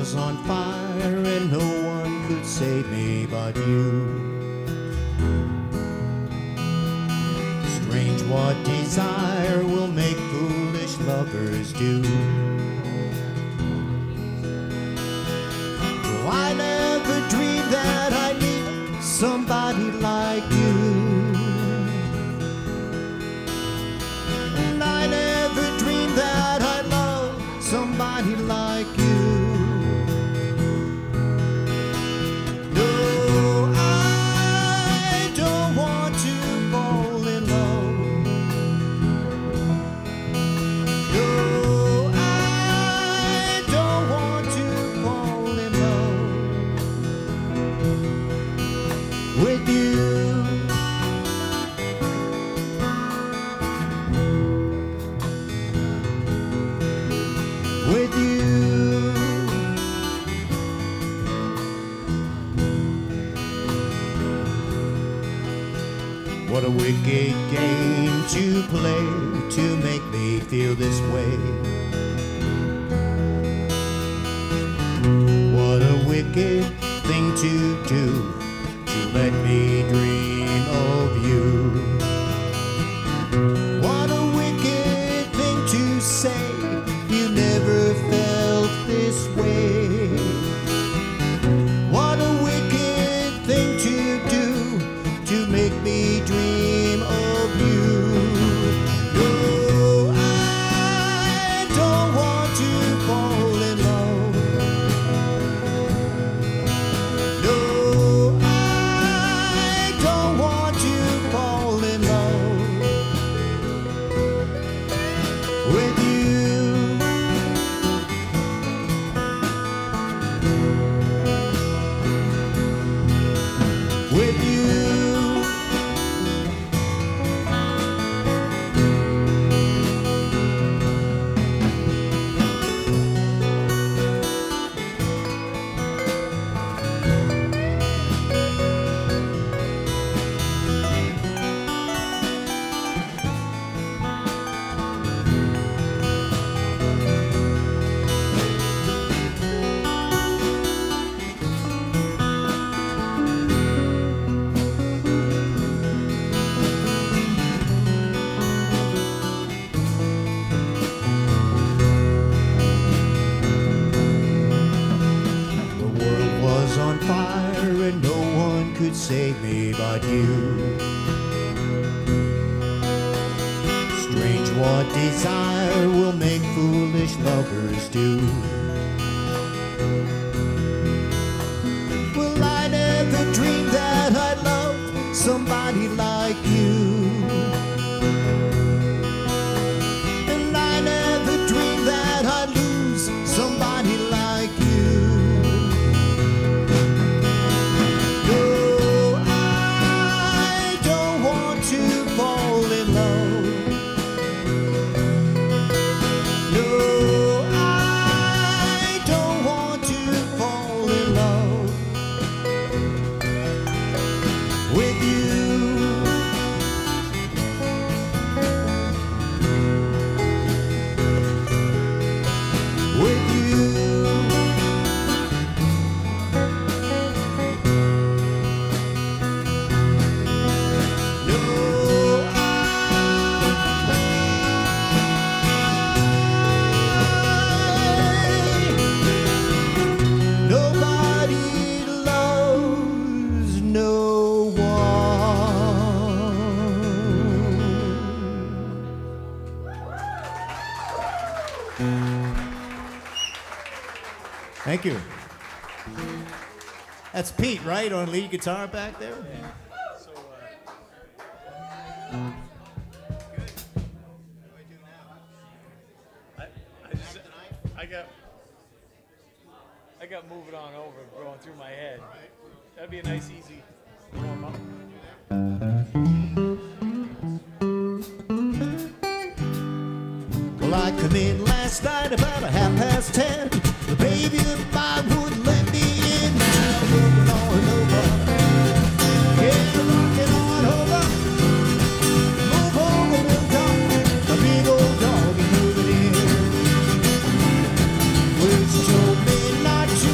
was on fire and no one could save me but you. Strange what desire will make foolish lovers do. Well, I never dreamed that I'd meet somebody like you. And I never dreamed that I'd love somebody like you. No, I don't want to fall in love. No, I don't want to fall in love with you. With you. What a wicked game to play to make me feel this way. What a wicked thing to do to let me dream of you. What a wicked thing to say, you never felt this way. What a wicked thing to do to make me dream of you. No, I don't want to fall in love. No, I don't want to fall in love with you. With you. On fire and no one could save me but you. Strange what desire will make foolish lovers do. Well, I never dreamed that I'd love somebody like you. And I never dreamed that I'd lose somebody like you. With Thank you. That's Pete, right, on lead guitar back there? Yeah. So, good. What do I do now? I got moving on over, going through my head. That'd be a nice, easy warm up. Well, I come in last night about 10:30. The baby of mine wouldn't let me in. Now moving on over. Yeah, rocking on over. Move over, little dog. A big old dog is moving in. Well, she told me not to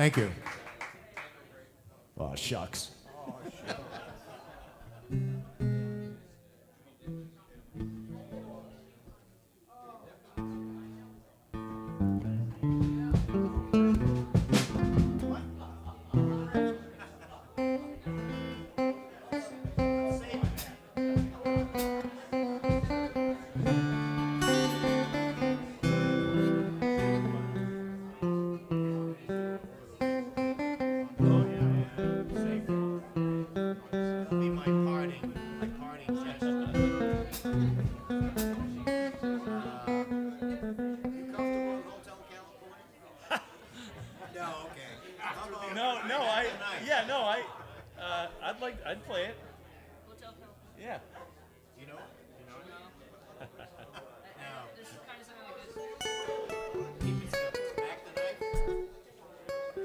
Thank you. Oh, shucks. I'd play it. Yeah. You know it? You know it? No. This is kind of something like this. Keep it simple. Smack the knife.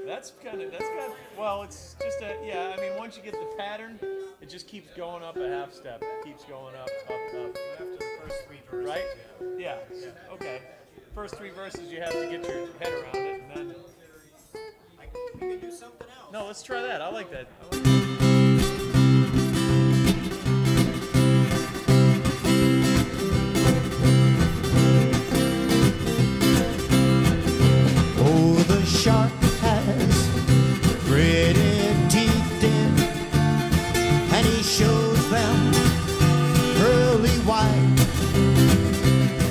That's kind of, well, it's just yeah, I mean, once you get the pattern, it just keeps going up a half step. It keeps going up. After the first 3 verses. Right? Yeah. Okay. First 3 verses, you have to get your head around it, and then... We can do something else. No, let's try that. I like that. Oh, the shark has pretty teeth in, and he shows them pearly white.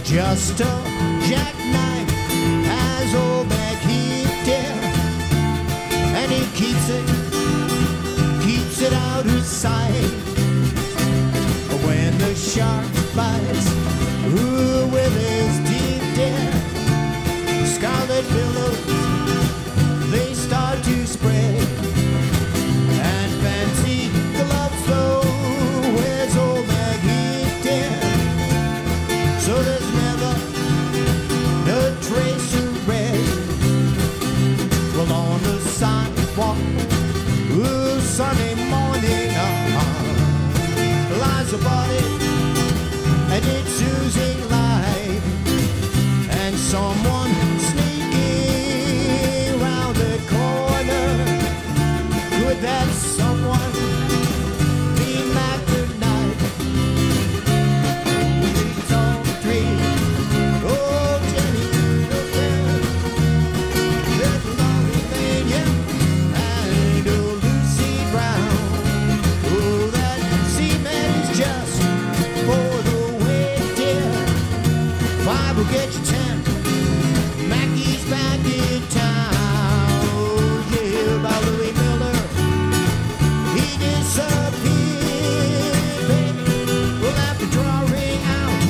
Just a jackknife has old MacHeath did, and he keeps it out of sight. When the shark bites, ooh, with his teeth dead, scarlet billows, they start to spread. And fancy gloves, though, where's old MacHeath dead? So there's never no trace of red. Well, on the sidewalk, ooh, Sunday morning, lies a body, and it's oozing life. And someone sneaking round the corner. Could that someone be Mac tonight? It's on 3. Oh, Jenny, look there. There's Laurie Mania and old Lucy Brown. Oh, that cement's just for the way, dear. 5 will get you 10. Mackey's back in town. Yeah, about Louis Miller, he disappeared, baby. We'll have to draw a ring out.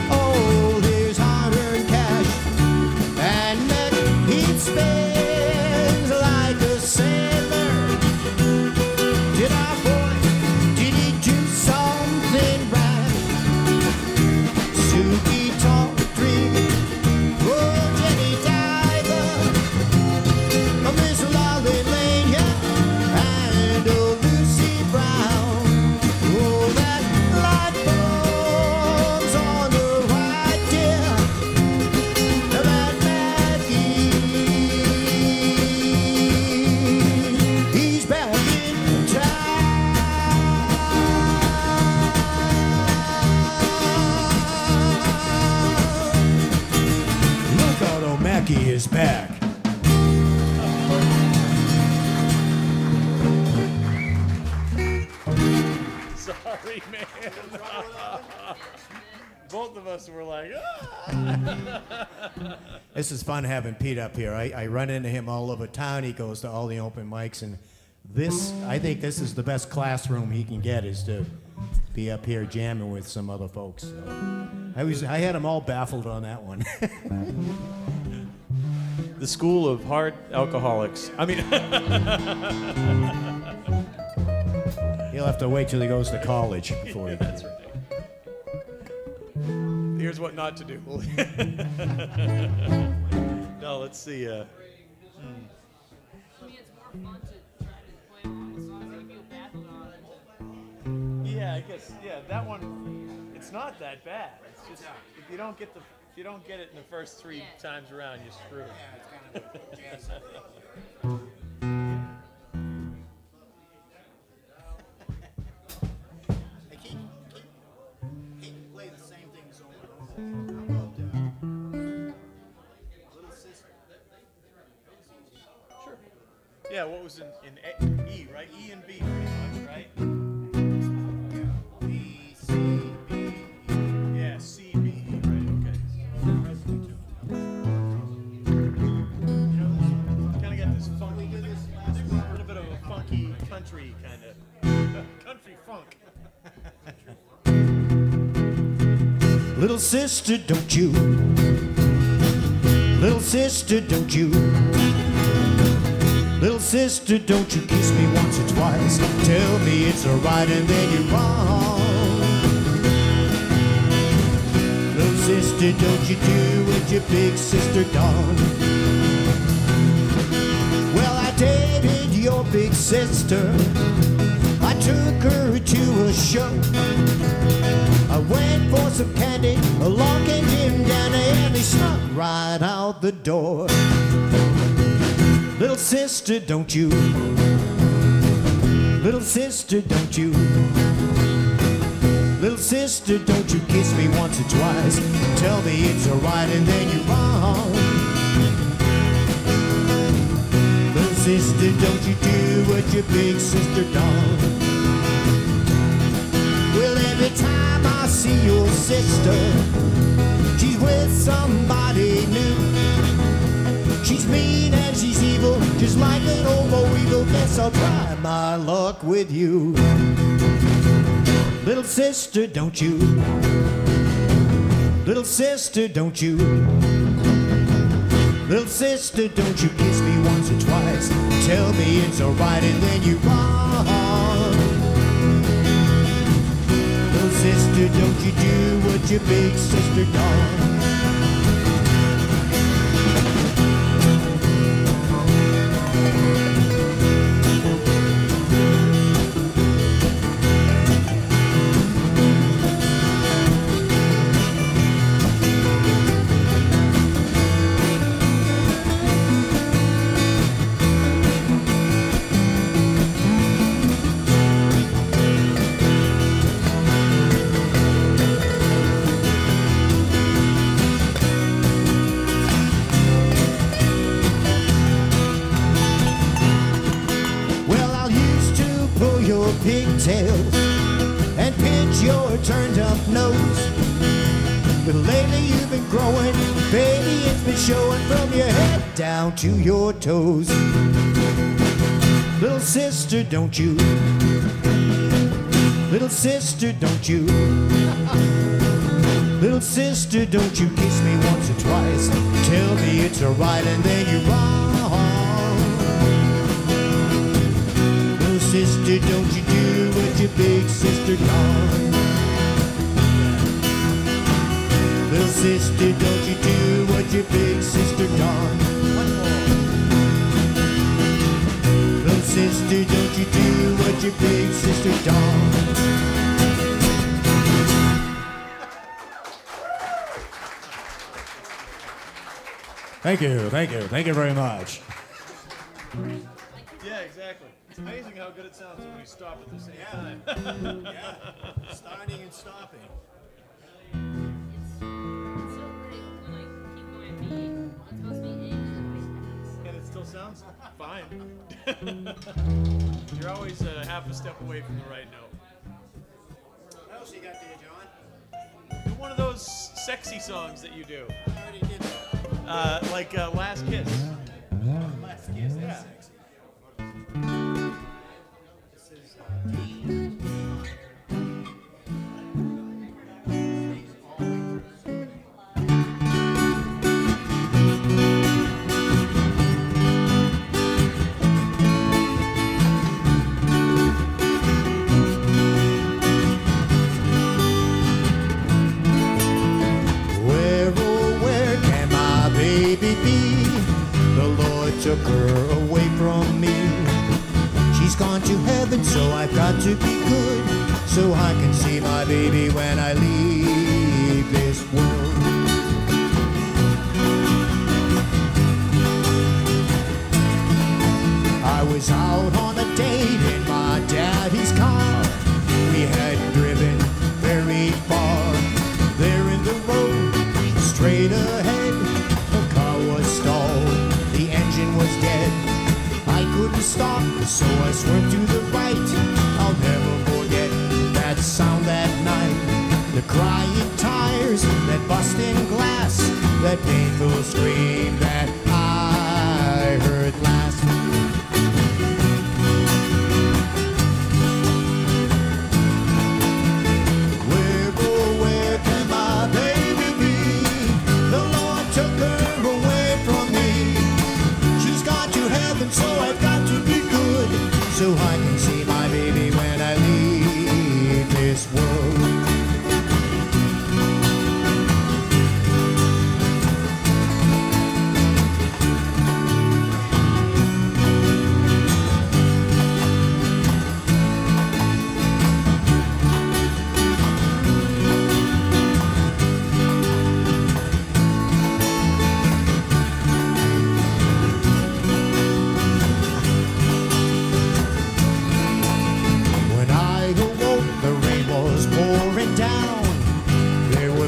Oh, there's hard-earned cash, and Mac, he spends like a sailor. Did our boy, did he do something right? Suki talk 3. Oh, Jenny Diver, Miss Lolly Lane, yeah, and old Lucy Brown. Oh, that light bulb's on the right, dear. That Maggie, he's back in town. Look out, old Mackie is back. Sorry, man. Both of us were like, ah. This is fun having Pete up here. I run into him all over town. He goes to all the open mics, and I think this is the best classroom he can get, is to be up here jamming with some other folks. So I had them all baffled on that one. The school of hard alcoholics. I mean, He'll have to wait till he goes to college before he. that's right. Here's what not to do. No, let's see. I mean, it's more fun to try to play along with songs that you feel baffled on. Yeah, I guess. Yeah, that one. It's not that bad. It's just if you don't get it in the first 3 times around, you're screwed. Yeah, it's kind of a jazz thing. Yeah, what was in E, right? E and B, pretty much, right? B, C, B, E. Yeah, C, B, E, right? Okay. You know, kind of got this funky, a little bit of a funky country kind of country funk. Little sister, don't you? Little sister, don't you? Little sister, don't you kiss me once or twice? Tell me it's alright and then you're wrong. Little sister, don't you do what your big sister done? Well, I dated your big sister. I took her to a show. I went for some candy, along came Jim Danny, and they snuck right out the door. Little sister, don't you? Little sister, don't you? Little sister, don't you kiss me once or twice? Tell me it's alright and then you're wrong. Little sister, don't you do what your big sister done? Well, every time I see your sister, she's with somebody new. She's mean and she's evil, just like an old evil. Guess I'll try my luck with you. Little sister, don't you? Little sister, don't you? Little sister, don't you kiss me once or twice? Tell me it's alright and then you're wrong. Little sister, don't you do what your big sister done? Pigtails and pinch your turned up nose. But lately you've been growing, baby, it's been showing from your head down to your toes. Little sister, don't you? Little sister, don't you? Little sister, don't you kiss me once or twice? Tell me it's alright and then you're wrong. Sister, don't you do what your big sister done? Little sister, don't you do what your big sister done? One more. Little sister, don't you do what your big sister done? Thank you very much. Yeah, exactly. It's amazing how good it sounds when we stop at the same time. Yeah, starting and stopping. It's so great when I keep going beat. It's supposed to be English. And it still sounds fine. You're always half a step away from the right note. What else you got there, John? Do one of those sexy songs that you do. I already did that. Like Last Kiss. Last kiss, that's sexy. This is D. Where can my baby be? The Lord took her away from me. She's gone to heaven, so I've got to be good, so I can see my baby when I leave this world. I was out on a date in my daddy's car. We had driven very far. There in the road, straight ahead, the car was stalled. The engine was dead. I couldn't crying tires, that busting glass, that painful scream that I heard last. Where, oh, where can my baby be? The Lord took her away from me. She's gone to heaven, so I've got to be good, so I can see my baby when I leave this world.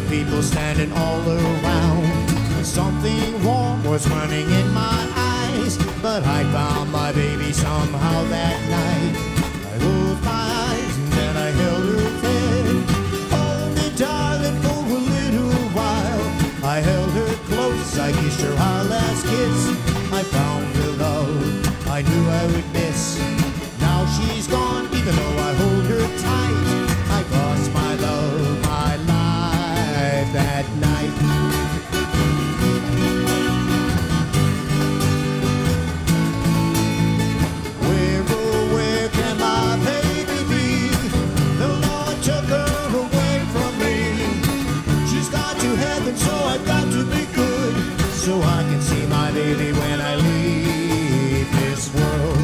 People standing all around. Something warm was running in my eyes, but I found my baby somehow that night. I closed my eyes and then I held her head. Hold me, darling, for a little while. I held her close, I kissed her our last kiss. I found her love I knew I would miss. Now she's gone, even though I hold her tight. I lost my love, my life that night. Where, oh, where can my baby be? The Lord took her away from me. She's gone to heaven, so I've got to be good, so I can see my baby when I leave this world.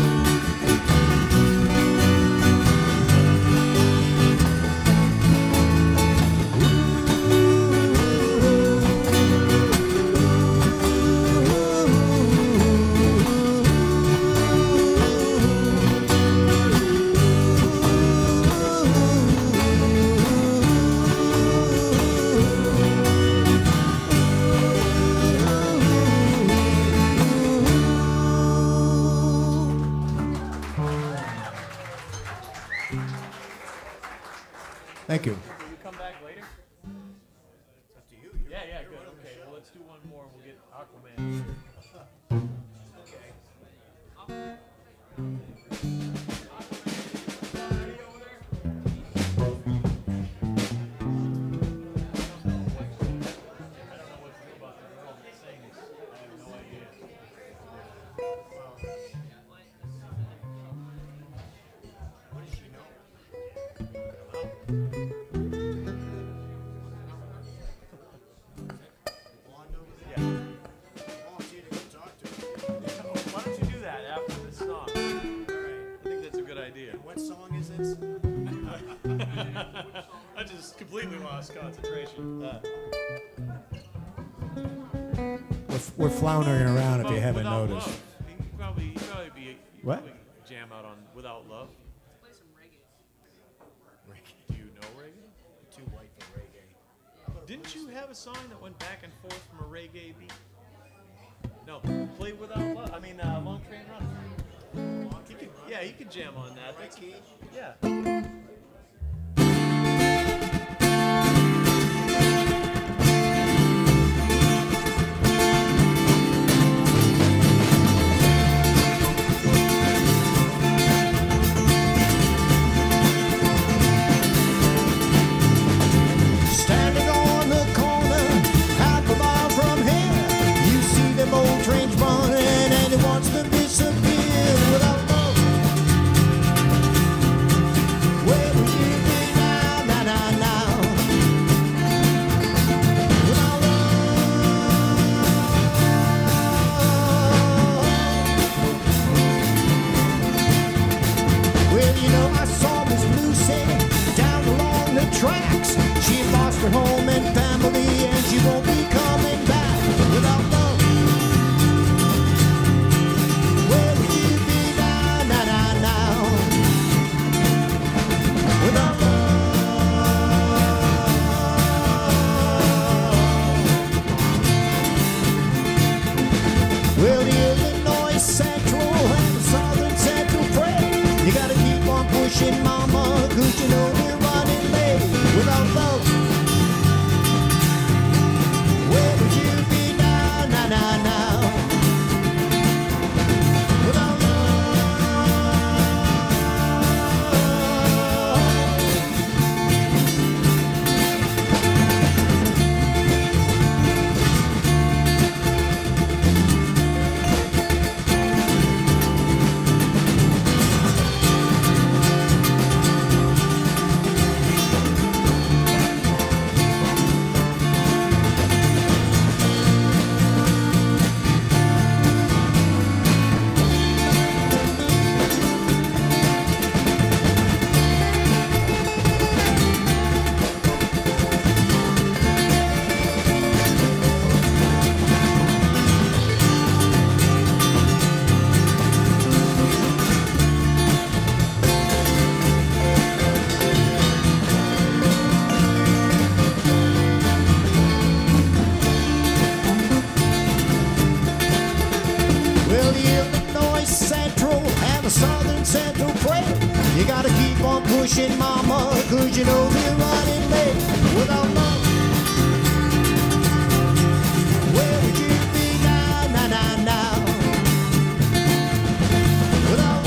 Thank you. Will you come back later? It's up to you. Yeah, yeah, good. Okay, well, let's do one more and we'll get Aquaman. I just completely lost concentration. We're floundering around if you haven't Without noticed. Love. You'd probably What? probably jam out on Without Love. Play some reggae. Do you know reggae? Too white for reggae. Didn't you have a song that went back and forth from a reggae beat? No, Play Without Love. I mean, Long Train Run. Yeah, you could jam on that. That's, yeah. Standing on the corner, half a mile from here, you see them old trains running, and it wants to disappear without love. Where would you be now, now, now, now? Without love. Well, you know, I saw Miss Lucy down along the tracks. She lost her home and family, and she won't be coming back without love. Where would you be now, now, now, now? Without love. Well, the Illinois Central and the Southern Central pray. You gotta keep on pushing, mama, 'cause you know we're running late without love. mama, 'cause you know we're running late without love. Where would you be now, now, now, now? Without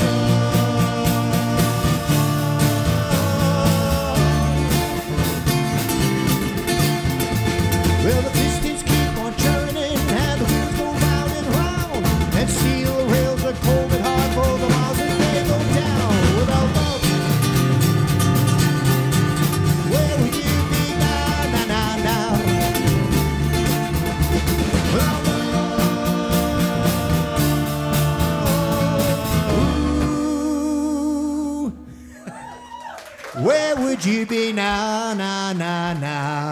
well, the pistons keep on churning and the wheels go round and round, and steel rails are cold and hard for the miles that they go down. Without love, where would you be now, now, now, now? Without love, ooh, where would you be now, now, now, now?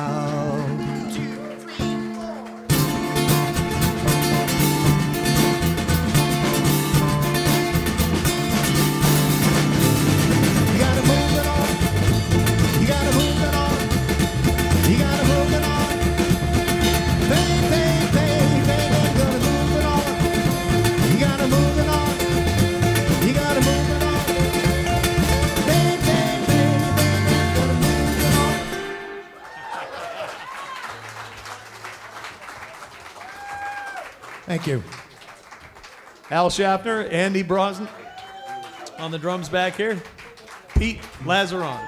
Thank you. Al Shafner, Andy Brosnan on the drums back here. Pete Lazaron.